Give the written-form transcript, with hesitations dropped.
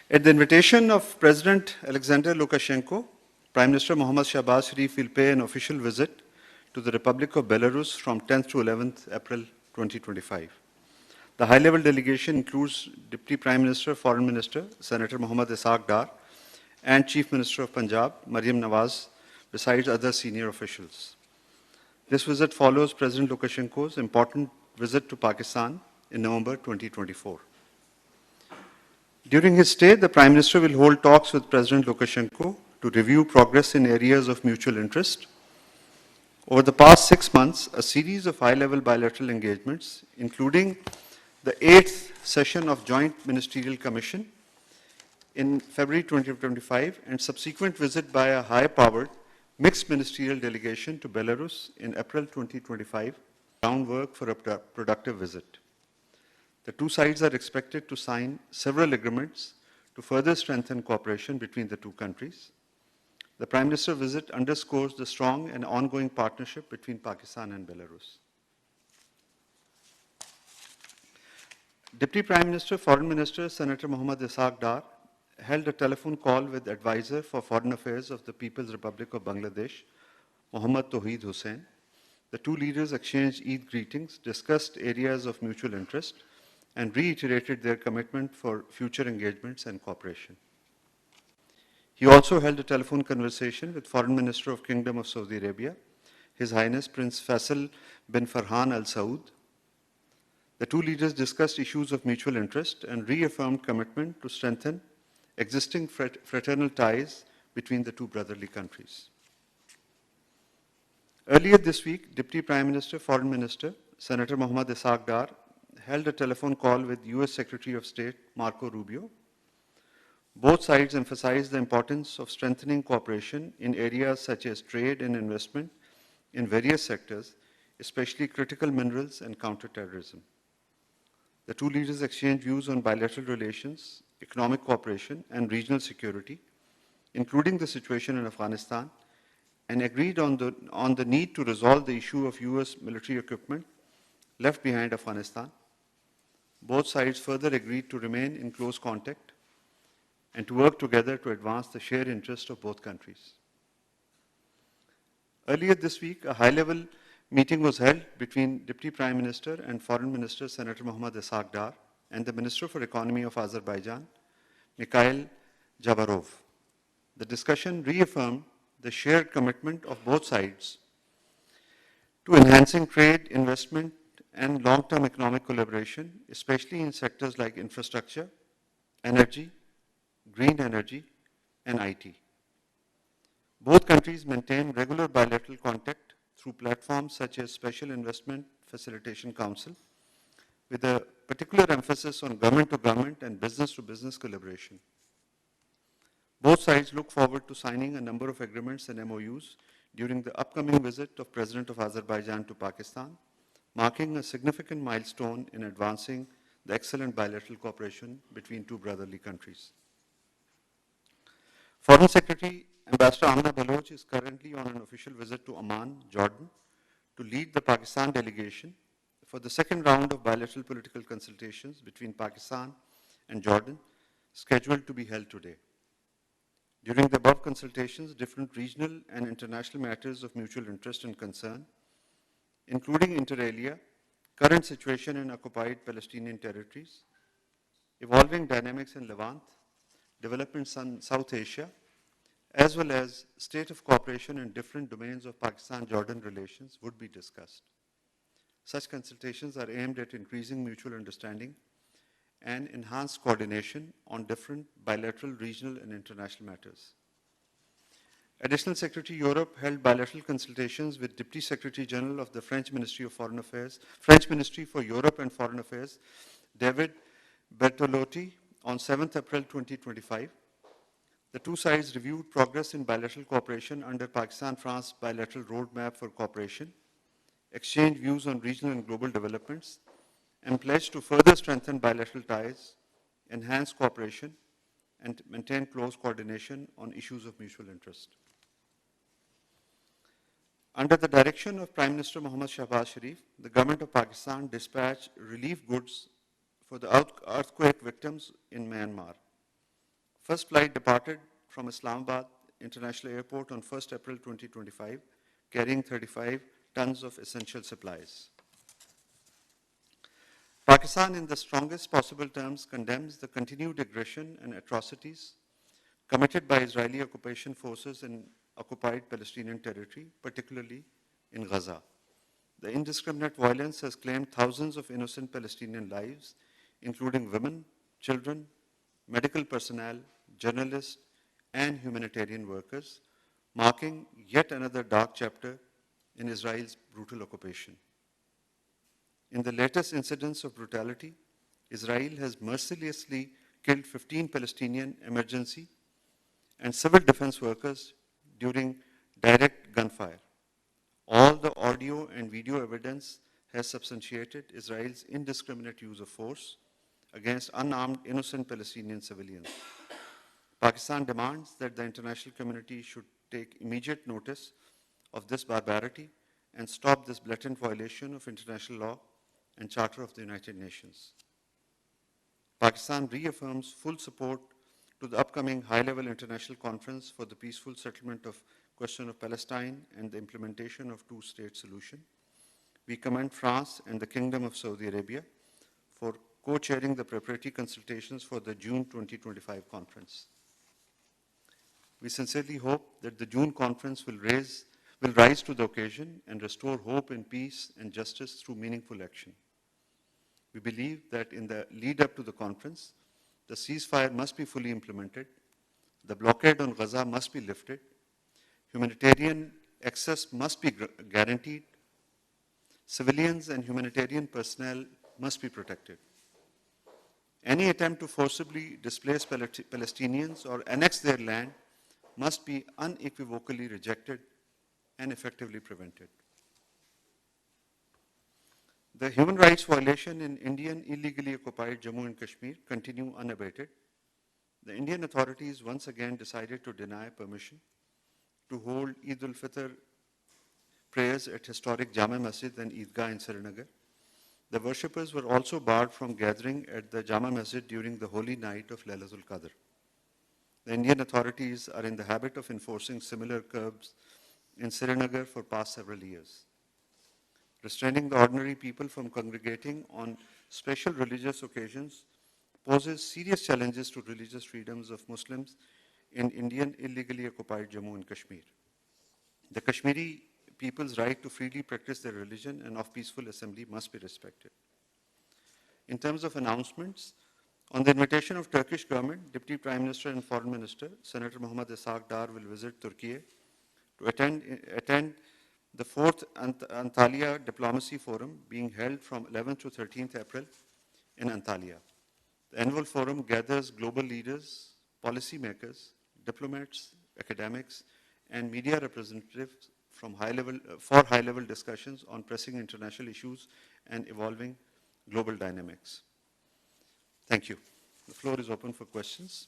At the invitation of President Alexander Lukashenko, Prime Minister Mohammad Shahbaz Sharif will pay an official visit to the Republic of Belarus from 10th to 11th April 2025. The high-level delegation includes Deputy Prime Minister, Foreign Minister, Senator Mohammad Ishaq Dar, and Chief Minister of Punjab, Maryam Nawaz, besides other senior officials. This visit follows President Lukashenko's important visit to Pakistan in November 2024. During his stay, the Prime Minister will hold talks with President Lukashenko to review progress in areas of mutual interest. Over the past 6 months, a series of high-level bilateral engagements, including the 8th session of Joint Ministerial Commission in February 2025 and subsequent visit by a high-powered mixed ministerial delegation to Belarus in April 2025, groundwork for a productive visit. The two sides are expected to sign several agreements to further strengthen cooperation between the two countries. The Prime Minister's visit underscores the strong and ongoing partnership between Pakistan and Belarus. Deputy Prime Minister, Foreign Minister, Senator Mohammad Ishaq Dar held a telephone call with Advisor for Foreign Affairs of the People's Republic of Bangladesh, Mohammad Tawheed Hussain. The two leaders exchanged Eid greetings, discussed areas of mutual interest, and reiterated their commitment for future engagements and cooperation. He also held a telephone conversation with Foreign Minister of Kingdom of Saudi Arabia, His Highness Prince Faisal bin Farhan Al Saud. The two leaders discussed issues of mutual interest and reaffirmed commitment to strengthen existing fraternal ties between the two brotherly countries. Earlier this week, Deputy Prime Minister, Foreign Minister, Senator Mohammad Ishaq Dar held a telephone call with US Secretary of State Marco Rubio. Both sides emphasized the importance of strengthening cooperation in areas such as trade and investment in various sectors, especially critical minerals and counterterrorism. The two leaders exchanged views on bilateral relations, economic cooperation, and regional security, including the situation in Afghanistan, and agreed on the need to resolve the issue of US military equipment left behind Afghanistan. Both sides further agreed to remain in close contact and to work together to advance the shared interests of both countries. Earlier this week, a high-level meeting was held between Deputy Prime Minister and Foreign Minister Senator Mohammad Ishaq Dar and the Minister for Economy of Azerbaijan, Mikhail Jabarov. The discussion reaffirmed the shared commitment of both sides to enhancing trade, investment, and long-term economic collaboration, especially in sectors like infrastructure, energy, green energy, and IT. Both countries maintain regular bilateral contact through platforms such as Special Investment Facilitation Council, with a particular emphasis on government-to-government and business-to-business collaboration. Both sides look forward to signing a number of agreements and MOUs during the upcoming visit of President of Azerbaijan to Pakistan, marking a significant milestone in advancing the excellent bilateral cooperation between two brotherly countries. Foreign Secretary Ambassador Amna Baloch is currently on an official visit to Amman, Jordan, to lead the Pakistan delegation for the second round of bilateral political consultations between Pakistan and Jordan, scheduled to be held today. During the above consultations, different regional and international matters of mutual interest and concern, including inter alia, current situation in occupied Palestinian territories, evolving dynamics in Levant, developments in South Asia, as well as state of cooperation in different domains of Pakistan-Jordan relations would be discussed. Such consultations are aimed at increasing mutual understanding and enhanced coordination on different bilateral, regional, and international matters. Additional Secretary Europe held bilateral consultations with Deputy Secretary General of the French Ministry of Foreign Affairs, French Ministry for Europe and Foreign Affairs, David Bertolotti, on 7th April 2025. The two sides reviewed progress in bilateral cooperation under Pakistan-France bilateral roadmap for cooperation, exchanged views on regional and global developments, and pledged to further strengthen bilateral ties, enhance cooperation, and maintain close coordination on issues of mutual interest. Under the direction of Prime Minister Mohammad Shahbaz Sharif, the government of Pakistan dispatched relief goods for the earthquake victims in Myanmar. First flight departed from Islamabad International Airport on 1st April 2025, carrying 35 tons of essential supplies. Pakistan, in the strongest possible terms, condemns the continued aggression and atrocities committed by Israeli occupation forces in occupied Palestinian territory, particularly in Gaza. The indiscriminate violence has claimed thousands of innocent Palestinian lives, including women, children, medical personnel, journalists, and humanitarian workers, marking yet another dark chapter in Israel's brutal occupation. In the latest incidents of brutality, Israel has mercilessly killed 15 Palestinian emergency and civil defense workers during direct gunfire. All the audio and video evidence has substantiated Israel's indiscriminate use of force against unarmed innocent Palestinian civilians. Pakistan demands that the international community should take immediate notice of this barbarity and stop this blatant violation of international law and Charter of the United Nations. Pakistan reaffirms full support to the upcoming high-level international conference for the peaceful settlement of question of Palestine and the implementation of two-state solution. We commend France and the Kingdom of Saudi Arabia for co-chairing the preparatory consultations for the June 2025 conference. We sincerely hope that the June conference will rise to the occasion and restore hope in peace and justice through meaningful action. We believe that in the lead up to the conference, the ceasefire must be fully implemented, the blockade on Gaza must be lifted, humanitarian access must be guaranteed, civilians and humanitarian personnel must be protected. Any attempt to forcibly displace Palestinians or annex their land must be unequivocally rejected and effectively prevented. The human rights violation in Indian illegally occupied Jammu and Kashmir continue unabated. The Indian authorities once again decided to deny permission to hold Eid al-Fitr prayers at historic Jama Masjid and Eidgah in Srinagar. The worshippers were also barred from gathering at the Jama Masjid during the holy night of Laylatul Qadr. The Indian authorities are in the habit of enforcing similar curbs in Srinagar for past several years. Restraining the ordinary people from congregating on special religious occasions poses serious challenges to religious freedoms of Muslims in Indian illegally occupied Jammu and Kashmir. The Kashmiri people's right to freely practice their religion and of peaceful assembly must be respected. In terms of announcements, on the invitation of Turkish government, Deputy Prime Minister and Foreign Minister, Senator Mohammad Ishaq Dar will visit Turkey to attend the 4th Antalya Diplomacy Forum being held from 11th to 13th April in Antalya. The annual forum gathers global leaders, policymakers, diplomats, academics, and media representatives for high-level discussions on pressing international issues and evolving global dynamics. Thank you. The floor is open for questions.